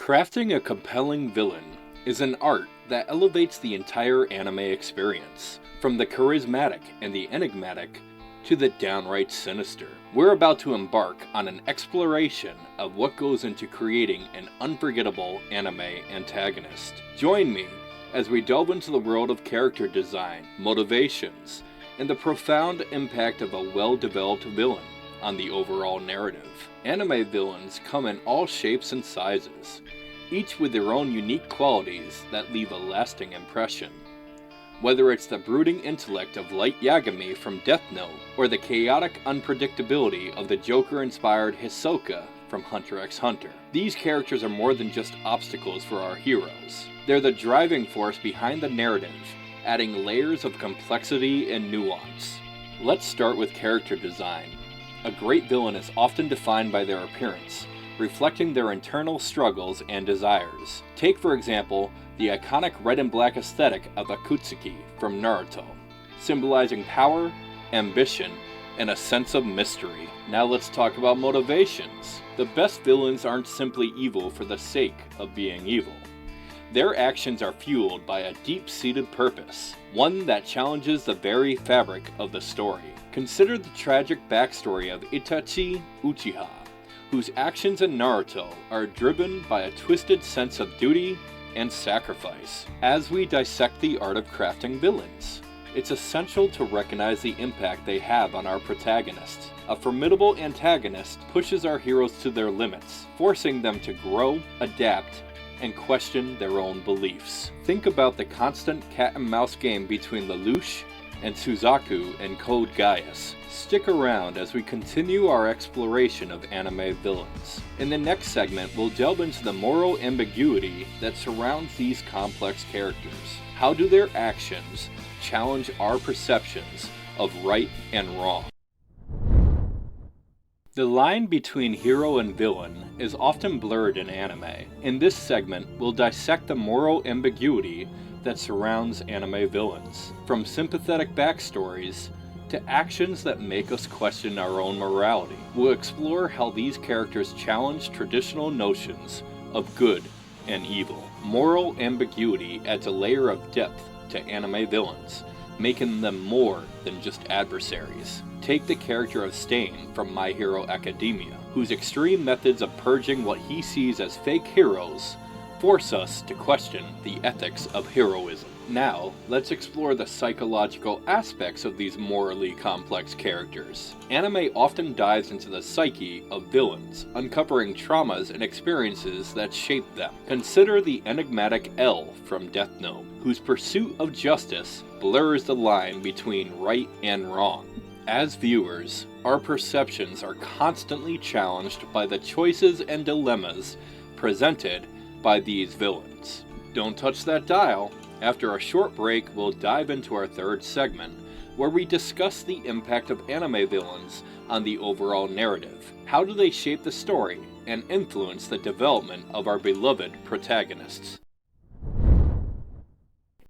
Crafting a compelling villain is an art that elevates the entire anime experience, from the charismatic and the enigmatic to the downright sinister. We're about to embark on an exploration of what goes into creating an unforgettable anime antagonist. Join me as we delve into the world of character design, motivations, and the profound impact of a well-developed villain on the overall narrative. Anime villains come in all shapes and sizes, each with their own unique qualities that leave a lasting impression. Whether it's the brooding intellect of Light Yagami from Death Note, or the chaotic unpredictability of the Joker-inspired Hisoka from Hunter x Hunter, these characters are more than just obstacles for our heroes. They're the driving force behind the narrative, adding layers of complexity and nuance. Let's start with character design. A great villain is often defined by their appearance, reflecting their internal struggles and desires. Take, for example, the iconic red and black aesthetic of Akutsuki from Naruto, symbolizing power, ambition, and a sense of mystery. Now let's talk about motivations. The best villains aren't simply evil for the sake of being evil. Their actions are fueled by a deep-seated purpose, one that challenges the very fabric of the story. Consider the tragic backstory of Itachi Uchiha, whose actions in Naruto are driven by a twisted sense of duty and sacrifice. As we dissect the art of crafting villains, it's essential to recognize the impact they have on our protagonists. A formidable antagonist pushes our heroes to their limits, forcing them to grow, adapt, and question their own beliefs. Think about the constant cat-and-mouse game between Lelouch and Suzaku in Code Geass. Stick around as we continue our exploration of anime villains. In the next segment, we'll delve into the moral ambiguity that surrounds these complex characters. How do their actions challenge our perceptions of right and wrong? The line between hero and villain is often blurred in anime. In this segment, we'll dissect the moral ambiguity that surrounds anime villains, from sympathetic backstories to actions that make us question our own morality. We'll explore how these characters challenge traditional notions of good and evil. Moral ambiguity adds a layer of depth to anime villains, making them more than just adversaries. Take the character of Stain from My Hero Academia, whose extreme methods of purging what he sees as fake heroes force us to question the ethics of heroism. Now, let's explore the psychological aspects of these morally complex characters. Anime often dives into the psyche of villains, uncovering traumas and experiences that shape them. Consider the enigmatic L from Death Note, whose pursuit of justice blurs the line between right and wrong. As viewers, our perceptions are constantly challenged by the choices and dilemmas presented by these villains. Don't touch that dial. After a short break, we'll dive into our third segment, where we discuss the impact of anime villains on the overall narrative. How do they shape the story and influence the development of our beloved protagonists?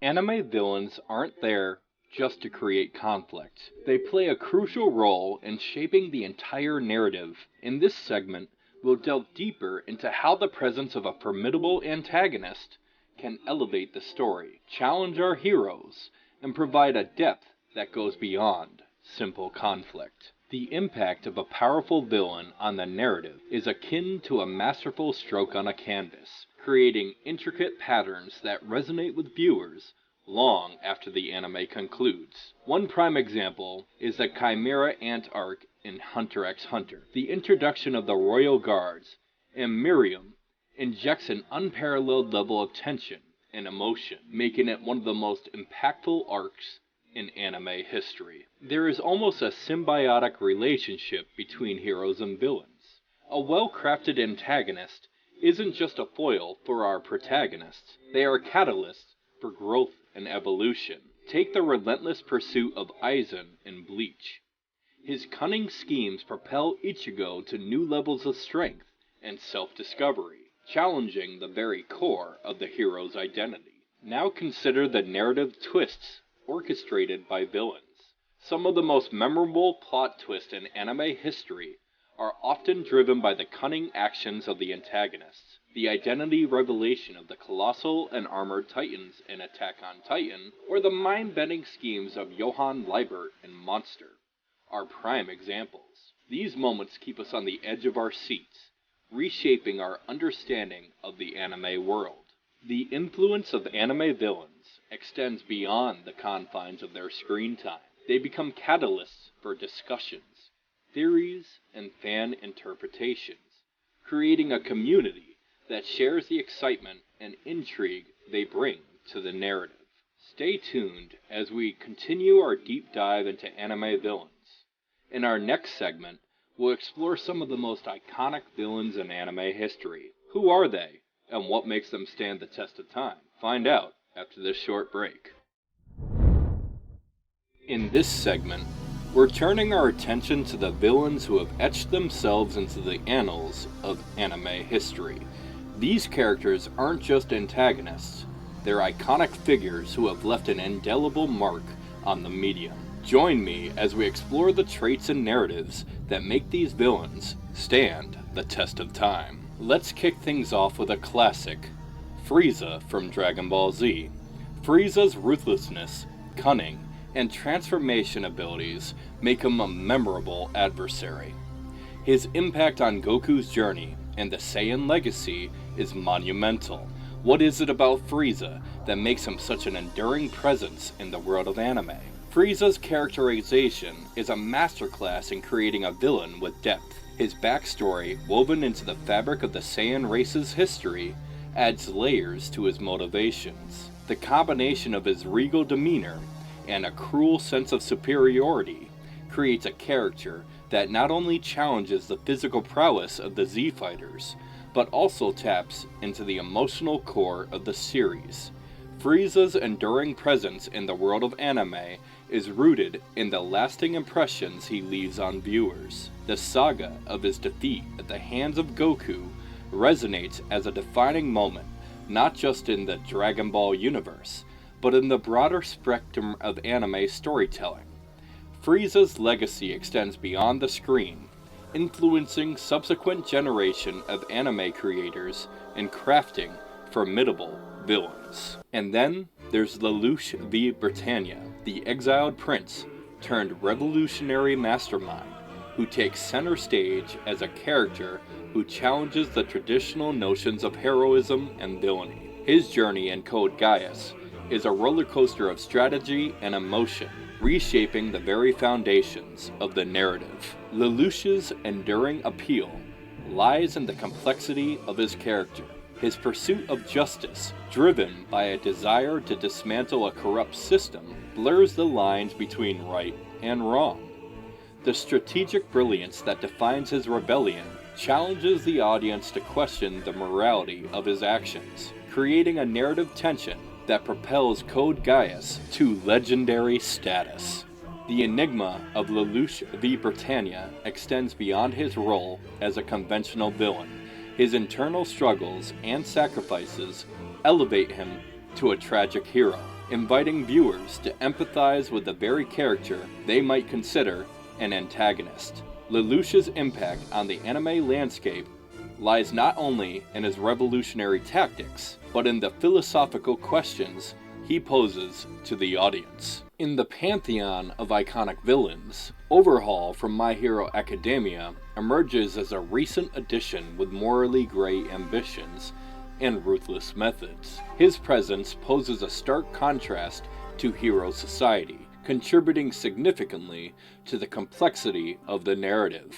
Anime villains aren't there just to create conflict. They play a crucial role in shaping the entire narrative. In this segment, we'll delve deeper into how the presence of a formidable antagonist can elevate the story, challenge our heroes, and provide a depth that goes beyond simple conflict. The impact of a powerful villain on the narrative is akin to a masterful stroke on a canvas, creating intricate patterns that resonate with viewers long after the anime concludes. One prime example is the Chimera Ant arc in Hunter x Hunter. The introduction of the Royal Guards and Miriam injects an unparalleled level of tension and emotion, making it one of the most impactful arcs in anime history. There is almost a symbiotic relationship between heroes and villains. A well-crafted antagonist isn't just a foil for our protagonists, they are catalysts for growth and evolution. Take the relentless pursuit of Aizen in Bleach. His cunning schemes propel Ichigo to new levels of strength and self-discovery, challenging the very core of the hero's identity. Now consider the narrative twists orchestrated by villains. Some of the most memorable plot twists in anime history are often driven by the cunning actions of the antagonists. the identity revelation of the colossal and armored titans in Attack on Titan, or the mind-bending schemes of Johann Liebert in Monster, are prime examples. These moments keep us on the edge of our seats, reshaping our understanding of the anime world. The influence of anime villains extends beyond the confines of their screen time. They become catalysts for discussions, theories, and fan interpretations, creating a community that shares the excitement and intrigue they bring to the narrative. Stay tuned as we continue our deep dive into anime villains. In our next segment, we'll explore some of the most iconic villains in anime history. Who are they, and what makes them stand the test of time? Find out after this short break. In this segment, we're turning our attention to the villains who have etched themselves into the annals of anime history. These characters aren't just antagonists, they're iconic figures who have left an indelible mark on the medium. Join me as we explore the traits and narratives that make these villains stand the test of time. Let's kick things off with a classic, Frieza from Dragon Ball Z. Frieza's ruthlessness, cunning, and transformation abilities make him a memorable adversary. His impact on Goku's journey and the Saiyan legacy is monumental. What is it about Frieza that makes him such an enduring presence in the world of anime? Frieza's characterization is a masterclass in creating a villain with depth. His backstory, woven into the fabric of the Saiyan race's history, adds layers to his motivations. The combination of his regal demeanor and a cruel sense of superiority creates a character that not only challenges the physical prowess of the Z Fighters, but also taps into the emotional core of the series. Frieza's enduring presence in the world of anime is rooted in the lasting impressions he leaves on viewers. The saga of his defeat at the hands of Goku resonates as a defining moment, not just in the Dragon Ball universe, but in the broader spectrum of anime storytelling. Frieza's legacy extends beyond the screen, influencing subsequent generation of anime creators in crafting formidable villains. And then there's Lelouch v. Britannia, the exiled prince turned revolutionary mastermind, who takes center stage as a character who challenges the traditional notions of heroism and villainy. His journey in Code Geass is a roller coaster of strategy and emotion, reshaping the very foundations of the narrative. Lelouch's enduring appeal lies in the complexity of his character. His pursuit of justice, driven by a desire to dismantle a corrupt system, blurs the lines between right and wrong. The strategic brilliance that defines his rebellion challenges the audience to question the morality of his actions, creating a narrative tension that propels Code Geass to legendary status. The enigma of Lelouch v. Britannia extends beyond his role as a conventional villain. His internal struggles and sacrifices elevate him to a tragic hero, inviting viewers to empathize with the very character they might consider an antagonist. Lelouch's impact on the anime landscape lies not only in his revolutionary tactics, but in the philosophical questions he poses to the audience. In the pantheon of iconic villains, Overhaul from My Hero Academia emerges as a recent addition with morally gray ambitions and ruthless methods. His presence poses a stark contrast to Hero Society, contributing significantly to the complexity of the narrative.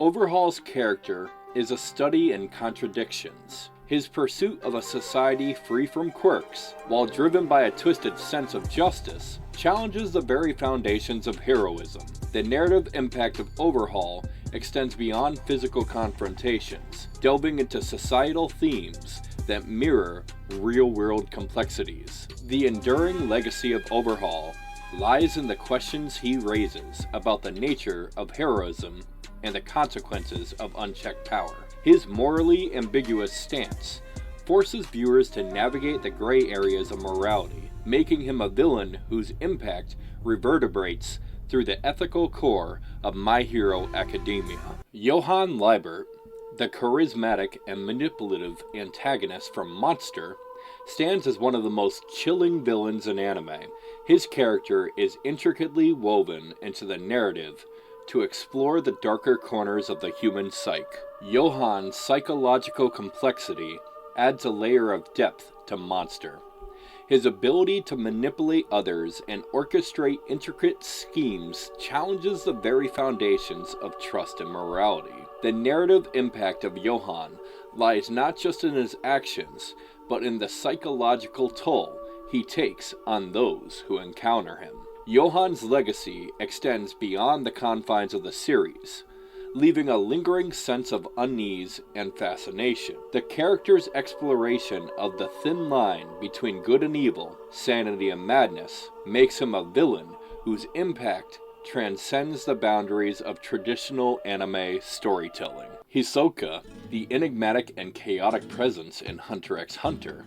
Overhaul's character is a study in contradictions. His pursuit of a society free from quirks, while driven by a twisted sense of justice, challenges the very foundations of heroism. The narrative impact of Overhaul extends beyond physical confrontations, delving into societal themes that mirror real-world complexities. The enduring legacy of Overhaul lies in the questions he raises about the nature of heroism and the consequences of unchecked power. His morally ambiguous stance forces viewers to navigate the gray areas of morality, making him a villain whose impact reverberates through the ethical core of My Hero Academia. Johann Liebert, The charismatic and manipulative antagonist from Monster stands as one of the most chilling villains in anime. His character is intricately woven into the narrative to explore the darker corners of the human psyche. Johan's psychological complexity adds a layer of depth to Monster. His ability to manipulate others and orchestrate intricate schemes challenges the very foundations of trust and morality. The narrative impact of Johan lies not just in his actions, but in the psychological toll he takes on those who encounter him. Johan's legacy extends beyond the confines of the series, leaving a lingering sense of unease and fascination. The character's exploration of the thin line between good and evil, sanity and madness, makes him a villain whose impact transcends the boundaries of traditional anime storytelling. Hisoka, the enigmatic and chaotic presence in Hunter x Hunter,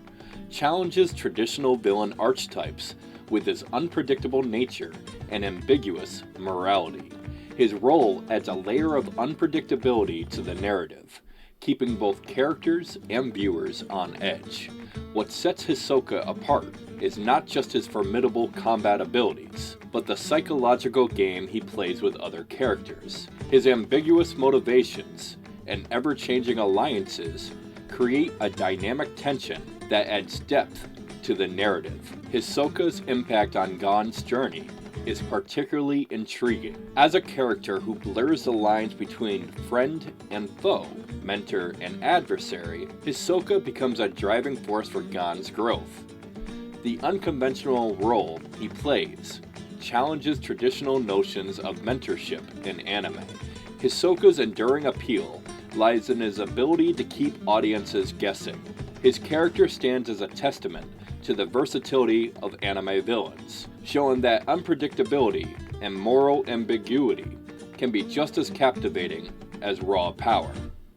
challenges traditional villain archetypes with his unpredictable nature and ambiguous morality. His role adds a layer of unpredictability to the narrative, keeping both characters and viewers on edge. What sets Hisoka apart is not just his formidable combat abilities, but the psychological game he plays with other characters. His ambiguous motivations and ever-changing alliances create a dynamic tension that adds depth to the narrative. Hisoka's impact on Gon's journey is particularly intriguing. As a character who blurs the lines between friend and foe, mentor and adversary, Hisoka becomes a driving force for Gon's growth. The unconventional role he plays challenges traditional notions of mentorship in anime. Hisoka's enduring appeal lies in his ability to keep audiences guessing. His character stands as a testament to the versatility of anime villains, showing that unpredictability and moral ambiguity can be just as captivating as raw power.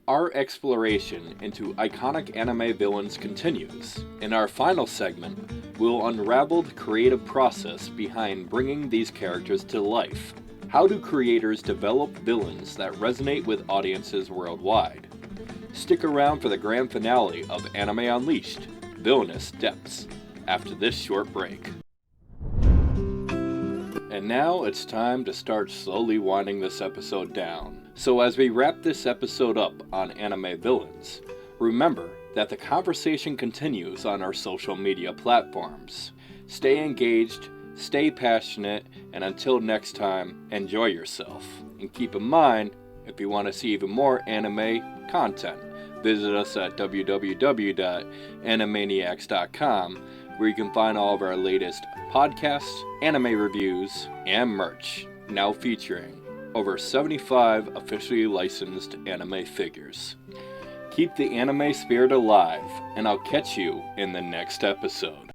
Our exploration into iconic anime villains continues. In our final segment, we'll unravel the creative process behind bringing these characters to life. How do creators develop villains that resonate with audiences worldwide? Stick around for the grand finale of Anime Unleashed, Villainous Depths, after this short break. And now it's time to start slowly winding this episode down. So as we wrap this episode up on anime villains, remember that the conversation continues on our social media platforms. Stay engaged, stay passionate, and until next time, enjoy yourself. And keep in mind, if you want to see even more anime content, visit us at www.animaniacs.com, where you can find all of our latest podcasts, anime reviews, and merch, now featuring over 75 officially licensed anime figures. Keep the anime spirit alive, and I'll catch you in the next episode.